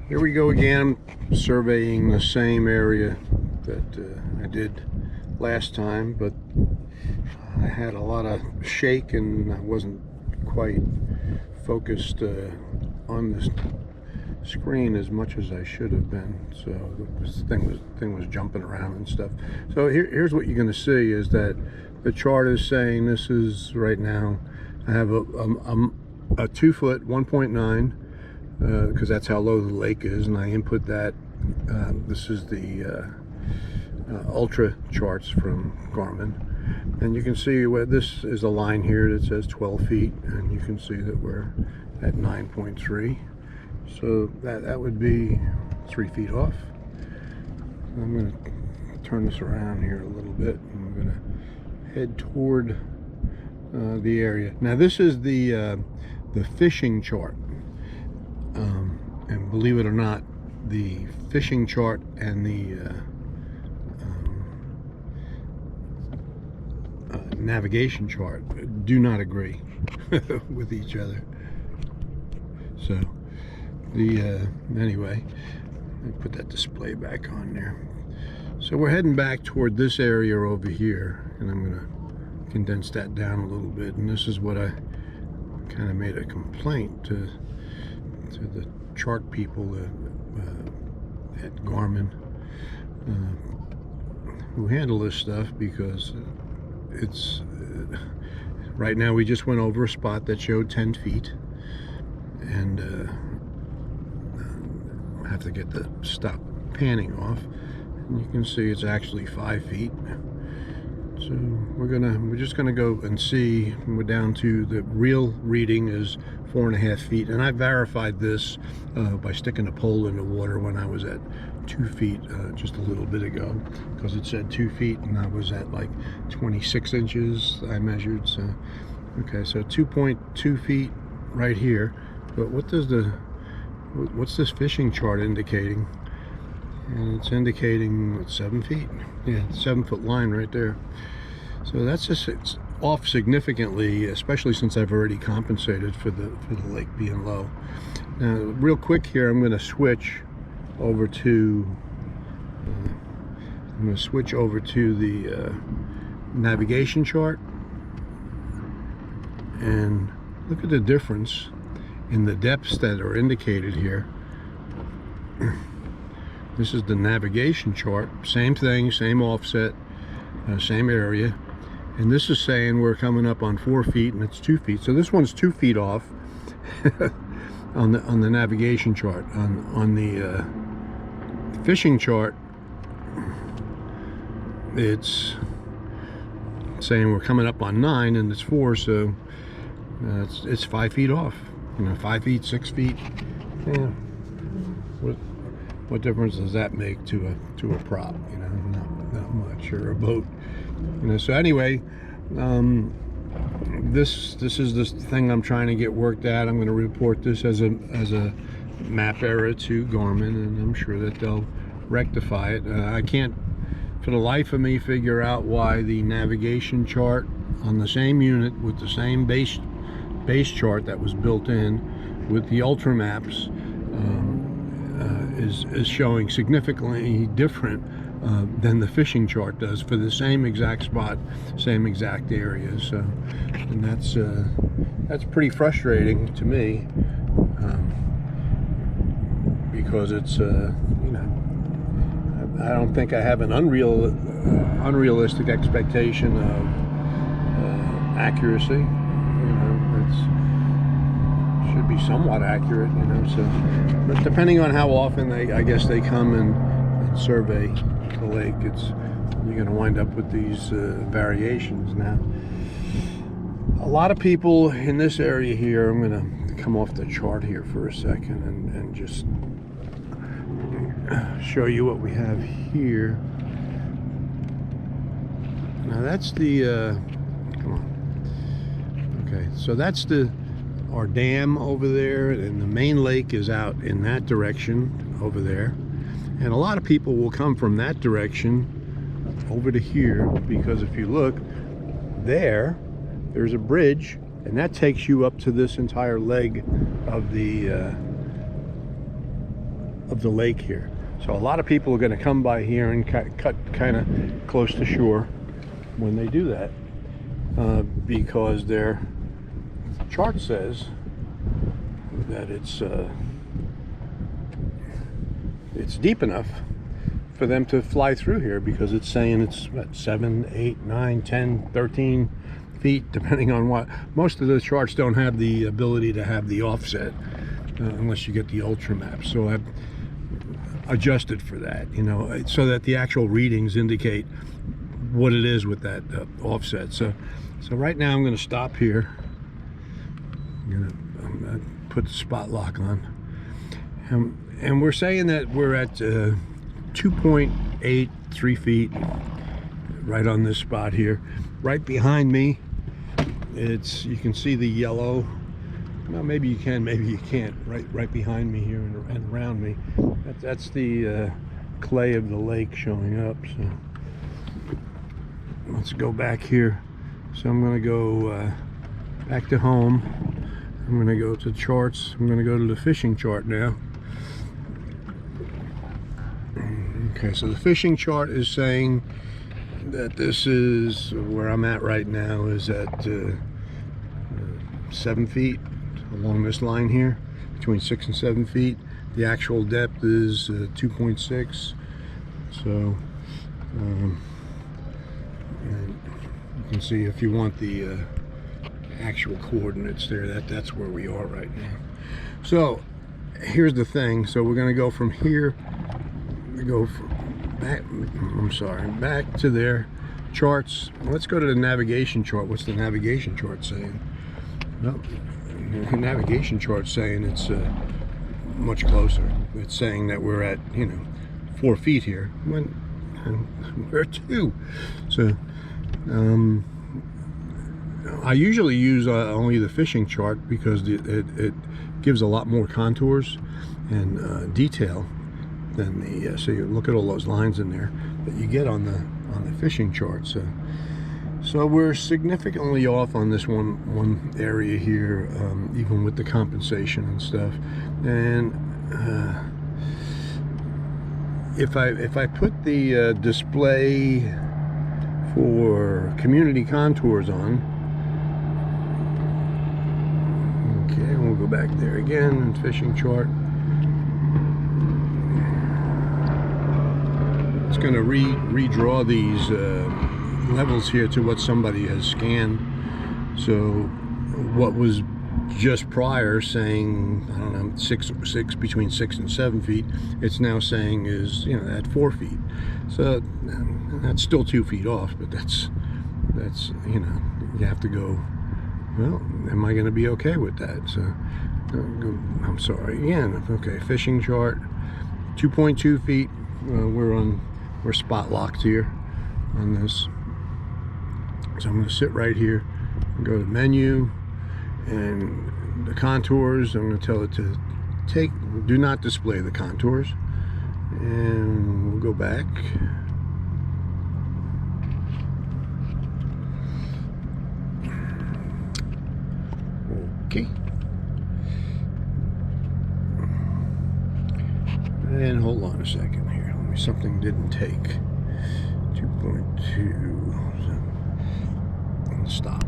Here we go again, surveying the same area that I did last time, but I had a lot of shake and I wasn't quite focused on this screen as much as I should have been. So this thing was jumping around and stuff. So here's what you're going to see is that the chart is saying this is right now. I have a 2 foot 1.9. Because that's how low the lake is, and I input that. This is the ultra charts from Garmin, and you can see where this is a line here that says 12 feet, and you can see that we're at 9.3, so that would be 3 feet off. I'm going to turn this around here a little bit, and we're going to head toward the area. Now this is the fishing chart. And believe it or not, the fishing chart and the navigation chart do not agree with each other. So anyway, I put that display back on there. So we're heading back toward this area over here, and I'm going to condense that down a little bit. And this is what I kind of made a complaint to the chart people at Garmin who handle this stuff, because it's right now we just went over a spot that showed 10 feet, and I have to get the stop panning off, and you can see it's actually 5 feet. So we're just gonna go and see. We're down to the real reading is 4.5 feet, and I verified this by sticking a pole in the water when I was at 2 feet just a little bit ago, because it said 2 feet and I was at like 26 inches I measured. So okay, so 2.2 feet right here. But what's this fishing chart indicating? And it's indicating what, 7 feet? Yeah, 7 foot line right there. So that's just, it's off significantly, especially since I've already compensated for the lake being low. Now, real quick here, I'm going to switch over to the navigation chart, and look at the difference in the depths that are indicated here. This is the navigation chart, same thing, same offset, same area, and this is saying we're coming up on 4 feet and it's 2 feet. So this one's 2 feet off on the navigation chart. On the fishing chart, it's saying we're coming up on 9 and it's 4, so it's 5 feet off. 5 feet, 6 feet. Yeah. What difference does that make to a prop? Not much, or a boat. So anyway, this is this thing I'm trying to get worked out. I'm going to report this as a map error to Garmin, and I'm sure that they'll rectify it. I can't for the life of me figure out why the navigation chart on the same unit with the same base chart that was built in with the ultra maps is showing significantly different than the fishing chart does for the same exact spot, same exact area. So, and that's pretty frustrating to me, because it's I don't think I have an unrealistic expectation of accuracy. Should be somewhat accurate, so, but depending on how often I guess they come and survey the lake, you're going to wind up with these variations. Now, a lot of people in this area here, I'm going to come off the chart here for a second and just show you what we have here. Now that's the come on. Okay, so that's our dam over there, and the main lake is out in that direction over there, and a lot of people will come from that direction over to here, because if you look there's a bridge, and that takes you up to this entire leg of the of the lake here. So a lot of people are going to come by here and cut kind of close to shore when they do that, because their chart says that it's deep enough for them to fly through here, because it's saying it's what, 7, 8, 9, 10, 13 feet, depending on what. Most of the charts don't have the ability to have the offset unless you get the ultra map. So I've adjusted for that, you know, so that the actual readings indicate what it is with that offset. So right now I'm going to stop here. I'm gonna put the spot lock on, and we're saying that we're at 2.83 feet right on this spot here. Right behind me, you can see the yellow. Well, maybe you can, maybe you can't. Right behind me here and around me, that's the clay of the lake showing up. So let's go back here. So I'm going to go back to home. I'm going to go to charts. I'm going to go to the fishing chart now. Okay, so the fishing chart is saying that this is where I'm at right now, is at 7 feet along this line here, between 6 and 7 feet. The actual depth is 2.6. So and you can see, if you want the actual coordinates there, that's where we are right now. So here's the thing. So we're going to go from here, we go back to their charts. Let's go to the navigation chart. What's the navigation chart saying? Well, the navigation chart saying it's much closer. It's saying that we're at, 4 feet here, when we're at 2. So I usually use only the fishing chart, because it gives a lot more contours and detail than the so you look at all those lines in there that you get on the fishing chart. So we're significantly off on this one area here, even with the compensation and stuff. And if I put the display for community contours on, okay, we'll go back there again and fishing chart. It's going to redraw these levels here to what somebody has scanned. So what was just prior saying, I don't know, between 6 and 7 feet, it's now saying is, at 4 feet. So that's still 2 feet off, but that's you have to go, well, am I going to be okay with that? So I'm sorry again. Okay, fishing chart, 2.2 feet. We're spot locked here on this. So I'm going to sit right here and go to menu, and the contours, I'm going to tell it to do not display the contours, and we'll go back. Okay. And hold on a second here. Something didn't take. 2.2. Stop.